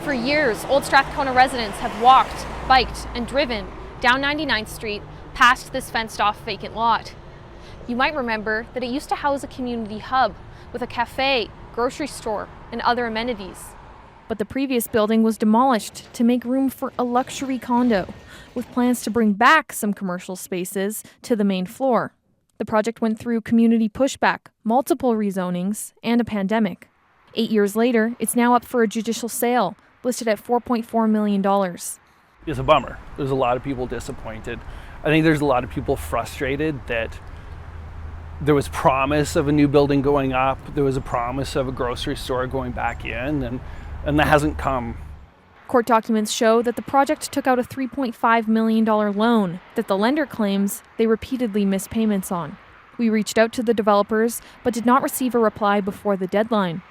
For years, Old Strathcona residents have walked, biked, and driven down 99th Street past this fenced-off vacant lot. You might remember that it used to house a community hub with a cafe, grocery store, and other amenities. But the previous building was demolished to make room for a luxury condo, with plans to bring back some commercial spaces to the main floor. The project went through community pushback, multiple rezonings, and a pandemic. 8 years later, it's now up for a judicial sale, listed at $4.4 million. It's a bummer. There's a lot of people disappointed. I think there's a lot of people frustrated that there was promise of a new building going up, there was a promise of a grocery store going back in, and that hasn't come. Court documents show that the project took out a $3.5 million loan that the lender claims they repeatedly missed payments on. We reached out to the developers, but did not receive a reply before the deadline.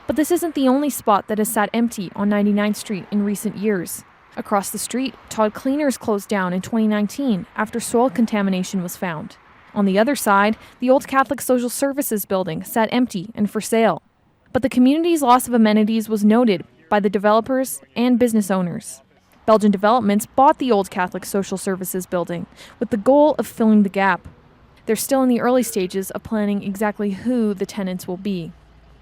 But this isn't the only spot that has sat empty on 99th Street in recent years. Across the street, Todd Cleaners closed down in 2019 after soil contamination was found. On the other side, the old Catholic Social Services building sat empty and for sale. But the community's loss of amenities was noted by the developers and business owners. Belgian Developments bought the old Catholic Social Services building with the goal of filling the gap. They're still in the early stages of planning exactly who the tenants will be.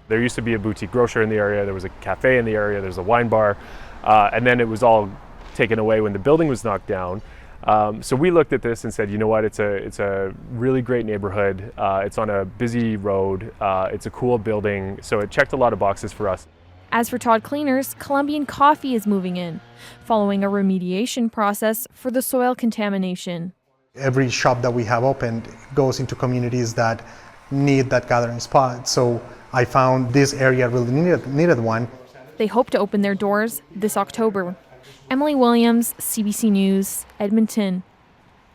There used to be a boutique grocer in the area, there was a cafe in the area, there's a wine bar, and then it was all taken away when the building was knocked down. So we looked at this and said, you know what, it's a really great neighborhood, it's on a busy road, it's a cool building, so it checked a lot of boxes for us. As for Todd Cleaners, Colombian Coffee is moving in, following a remediation process for the soil contamination. Every shop that we have opened goes into communities that need that gathering spot, so I found this area really needed one. They hope to open their doors this October. Emily Williams, CBC News, Edmonton.